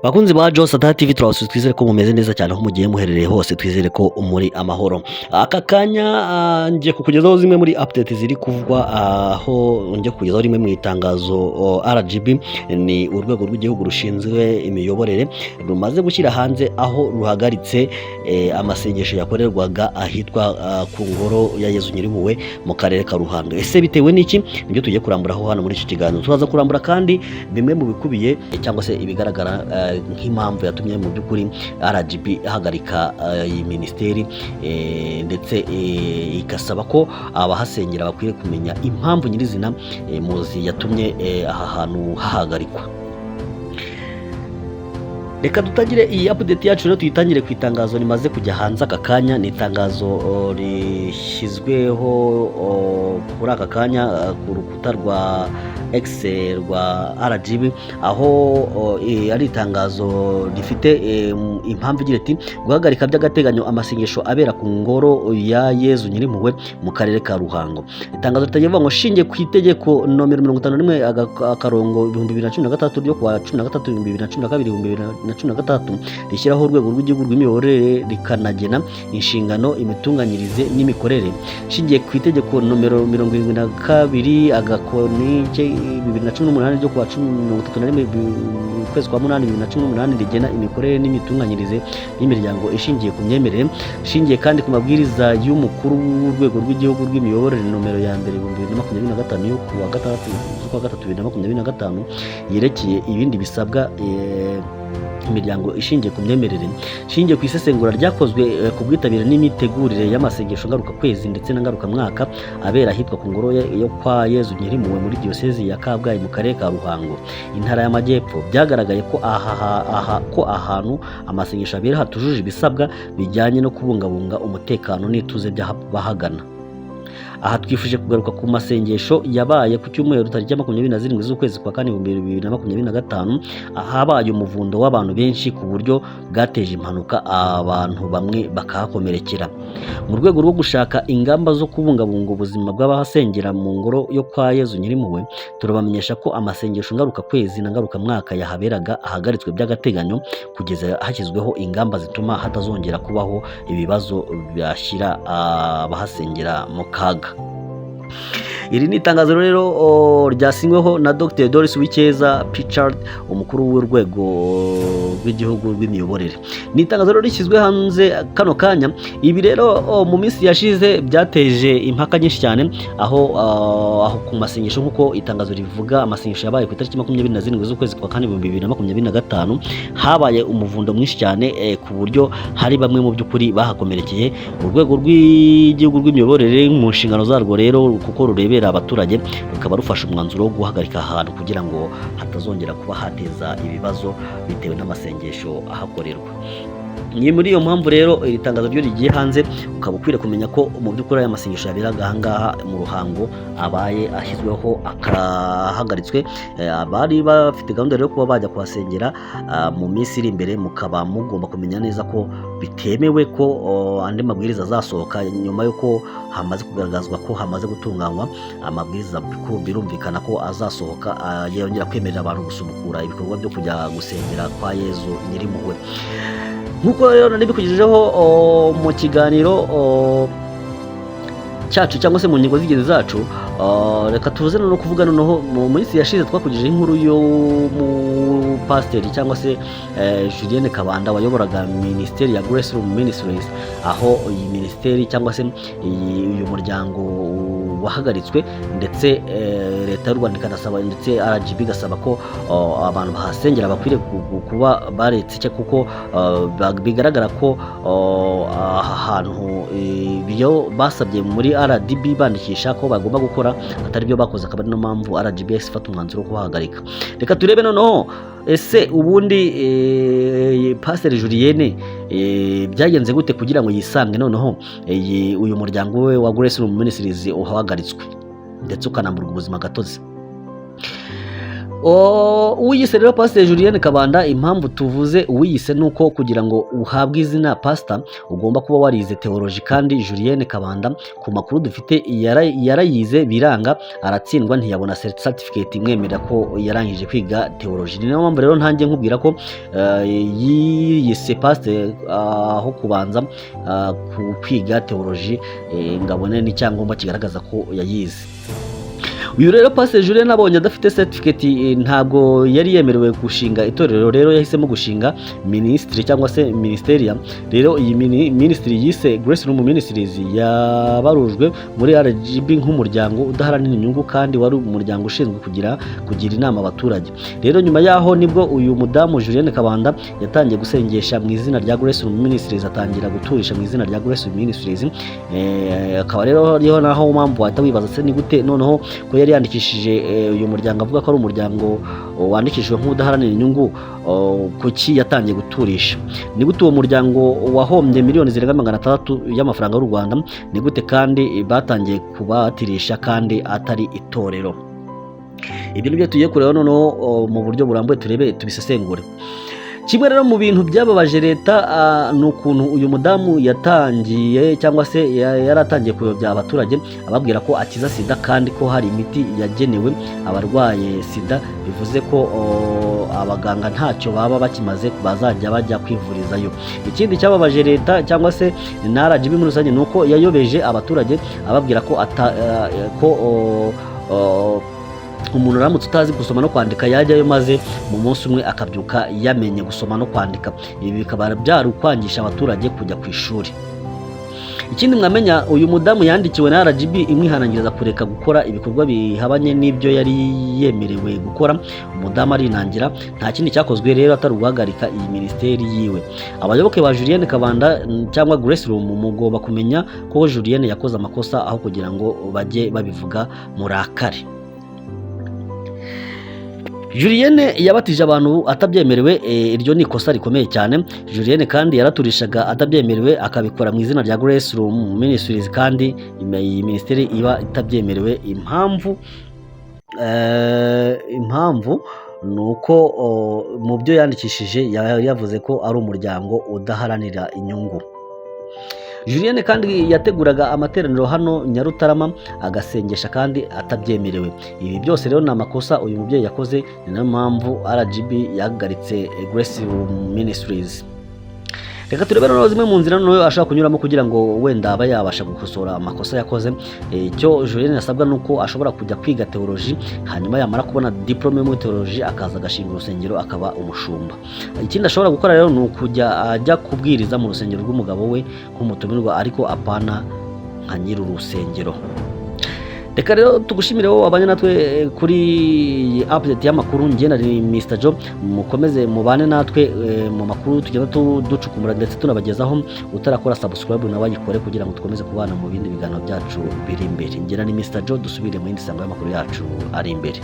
Bakunzi ba Josata TV twizere ko mumeze neza cyane aho mugiye muherereye hose, twizere ko muri amahoro. Aka kanya ngiye kukugezaho zimwe muri update ziri kuvugwa, aho ngiye kukugezaho rimwe mu itangazo RGB ni urwego rw'igihugu rushinzwe imiyoborere rumaze gushyira hanze, aho ruhagaritse amasengesho yakorerwaga ahitwa ku ngoro ya Yezu Nyirimpuhwe mu karere ka Ruhango. Ese bitewe n'iki? Nibyo tugiye kuramburaho hano muri iki kiganiro. Tuzaza kurambura kandi bimwe mu bikubiye cyangwa se ibigaragara nk'impamvu yatumye mu by'ukuri RGB ihagarika iyi minisiteri, ndetse igasaba ko abahasengera bakwiye kumenya impamvu nyirizina muzi yatumye aha hantu hahagarikwa. Reka dutangire iyi update yacu rero, tuyitangire ku itangazo rimaze kujya hanze aka kanya. Ni itangazo rishyizweho kuri aka kanya ku rukuta rwa X rwa RGB, aho ari itangazo rifite impamvu igira iti guhagarika by'agateganyo amasengesho abera ku ngoro ya Yezu Nyirimpuhwe mu karere ka Ruhango. Itangazo ritavuga ngo shingiye ku itegeko nomero 51 akarongo 2016 ryo kuwa 13/2012 rishyiraho urwego rw'igihugu rw'imiyoborere rikanagena inshingano, imitunganyirize n'imikorere. Shingiye ku itegeko nomero 72 agakoni 2018 ryo kuwa 31 ukwezi kwa 8 2018 rigena imikorere n'imitunganyirize y'imiryango ishingiye ku myemerere. Shingiye kandi ku mabwiriza y'umukuru w'urwego rw'igihugu rw'imiyoborere nomero ya 2025 yo kuwa 3/2025 yerekeye ibindi bisabwa imiryango ishingiye ku myemerere. Shingiye ku isesengura ryakozwe ku bwitabire n'imitegurire y'amasengesho ngaruka kwezi ndetse na ngaruka mwaka abera ahitwa ku ngoro yo kwa Yezu Nyirimpuhwe muri diyosezi ya Kabgayi mu karere ka Ruhango, intara y'Amajyepfo, byagaragaye ko ahantu amasengesho abera hatujuje ibisabwa bijyanye no kubungabunga umutekano n'ituze by'abahagana. Aha twifuje kugaruka ku masengesho yabaye ku cyumweru tariki 27 z'ukwezi kwa 4 2025, habaye umuvundo w'abantu benshi ku buryo bwateje impanuka, abantu bamwe bakahakomerekera. Mu rwego rwo gushaka ingamba zo kubungabunga ubuzima bw'abahasengera mu ngoro yo kwa Yezu Nyirimpuhwe, turabamenyesha ko amasengesho ngaruka kwezi na ngaruka mwaka yahaberaga ahagaritswe by'agateganyo kugeza hashyizweho ingamba zituma hatazongera kubaho ibibazo byashyira abahasengera mu kaga. Iri ni itangazo rero ryasinyweho na Dr Doris Wikeza Pichard, umukuru w'urwego rw'igihugu rw'imiyoborere. Ni itangazo rero rishyizwe hanze kano kanya. Ibi rero mu minsi yashize byateje impaka nyinshi cyane, aho ku masengesho nk'uko itangazo rivuga, amasengesho yabaye ku itariki 27 z'ukwezi kwa 4 2025 habaye umuvundo mwinshi cyane, ku buryo hari bamwe mu by'ukuri bahakomerekeye. Urwego rw'igihugu rw'imiyoborere mu nshingano zarwo rero, kuko rurebera abaturage, rukaba rufashe umwanzuro wo guhagarika ahantu kugira ngo hatazongera kuba hateza ibibazo bitewe n'amasengesho ahakorerwa. Ni muri iyo mpamvu rero iri tangazo ryo rigiye hanze, ukaba ukwiriye kumenya ko mu by'ukuri aya masengesho yaberaga ahangaha mu Ruhango abaye ashyizweho akahagaritswe. Abari bafite gahunda rero kuba bajya kuhasengera mu minsi iri imbere, mukaba mugomba kumenya neza ko bitemewe ko andi mabwiriza azasohoka nyuma y'uko hamaze kugaragazwa ko hamaze gutunganywa amabwiriza, birumvikana ko azasohoka yongera kwemerera abantu gusubukura ibikorwa byo kujya gusengera kwa Yezu Nyirimpuhwe. Nk'uko rero nabikugejejeho mu kiganiro cyacu cyangwa se mu ngingo z'ingenzi zacu, reka tuze no kuvuga noneho mu minsi yashize twakugejeho inkuru y'umupasiteri cyangwa se Julienne Kabanda wayoboraga minisiteri ya Grace Room Ministries, aho iyi minisiteri cyangwa se uyu muryango wahagaritswe, ndetse leta y'u Rwanda ikanasaba, ndetse RGB igasaba ko abantu bahasengera bakwiriye kuba baretse, kuko bigaragara ko ahantu ibyo basabye muri RDB bandikisha ko bagomba gukora atari byo bakoze, akaba ari no mpamvu RGB ifata umwanzuro wo kuhagarika. Reka turebe noneho, ese ubundi Pasiteri Julienne byagenze gute kugira ngo yisange noneho uyu muryango we wa Grace Room Ministries uhagaritswe ndetse ukanamburwa ubuzima gatozi? Uwiyise rero Pasiteri Julienne Kabanda, impamvu tuvuze uwiyise nuko kugira ngo uhabwe izina pastor ugomba kuba warize theology, kandi Julienne Kabanda ku makuru dufite yarayize biranga, aratsindwa ntiyabona certificate imwemerera ko yarangije kwiga theology. Ni nayo mpamvu rero ntangiye nkubwira ko yiyise pastor aho kubanza kwiga theology ngabone n'icyangombwa kigaragaza ko yayize. Uyu rero Pasiteri Julienne abonye adafite certificate ntabwo yari yemerewe gushinga itorero, rero yahisemo gushinga ministry cyangwa se ministeria. Rero iyi ministry yise Grace Room Ministries yabarujwe muri RGB nk'umuryango udaharanira inyungu, kandi wari umuryango ushinzwe kugira inama abaturage. Rero nyuma yaho nibwo uyu mudamu Julienne Kabanda yatangiye gusengesha mu izina rya Grace Room Ministries, atangira guturisha mu izina rya Grace Room Ministries. Akaba rero naho mpamvu wahita wibaza se ni gute noneho ko yari yandikishije uyu muryango avuga ko ari umuryango wandikishijwe nk'udaharanira inyungu, kuki yatangiye guturisha? Ni gute uwo muryango wahombye miliyoni zirenga 600 y'amafaranga y'u Rwanda? Ni gute kandi batangiye kubatirisha kandi atari itorero? Ibyo nibyo tugiye kureba noneho mu buryo burambuye, turebe tubisesengure. Kimwe rero mu bintu byababaje leta ni ukuntu uyu mudamu yatangiye cyangwa se yaratangiye kuyobya abaturage ababwira ko akiza sida, kandi ko hari imiti yagenewe abarwaye sida, bivuze ko abaganga ntacyo baba bakimaze bazajya bajya kwivurizayo. Ikindi cyababaje leta cyangwa se na RGB muri rusange ni uko yayobeje abaturage ababwira ko umuntu uramutse utazi gusoma no kwandika yajyayo, maze mu munsi umwe akabyuka yamenye gusoma no kwandika. Ibi bikaba byari ukwangisha abaturage kujya ku ishuri. Ikindi mwamenya, uyu mudamu yandikiwe na RGB imwihanangiriza kureka gukora ibikorwa bihabanye n'ibyo yari yemerewe gukora. Umudamu arinangira, nta kindi cyakozwe rero atari guhagarika iyi ministeri yiwe. Abayoboke ba Julienne Kabanda cyangwa Grace Room mugomba kumenya ko Julienne yakoze amakosa aho kugira ngo bajye babivuga murakare. Julienne yabatije abantu atabyemerewe, iryo ni ikosa rikomeye cyane. Julienne kandi yaraturishaga atabyemerewe, akabikora mu izina rya Grace Room Ministries, kandi iyi ministeri iba itabyemerewe. Impamvu nuko mu byo yandikishije yavuze ko ari umuryango udaharanira inyungu. Julienne kandi yateguraga amateraniro hano Nyarutarama agasengesha kandi atabyemerewe. Ibi byose rero ni amakosa uyu mubyeyi yakoze, ni nayo mpamvu RGB yahagaritse Grace Room Ministries. Reka turebe noneho zimwe mu nzira noneho ashaka kunyuramo kugira ngo wenda aba yabasha gukosora amakosa yakoze. Icyo Julienne asabwa nuko ashobora kujya kwiga theology, hanyuma yamara kubona diplome mu theology akaza agashinga urusengero akaba umushumba. Ikindi ashobora gukora rero ni ukujya ajya kubwiriza mu rusengero rw'umugabo we nk'umutumirwa, ariko apana nka nyiri urusengero. Reka rero tugushimire wowe wabanye natwe kuri iyi update y'amakuru. Njye nari Mr. Joe, mukomeze mubane natwe mu makuru tugenda ducukumura ndetse tunabagezaho. Utarakora subscribe nawe ayikore kugira ngo dukomeze kubana mu bindi biganiro byacu biri imbere. Njye nari Mr. Joe, dusubire mu yindi sango y'amakuru yacu ari imbere.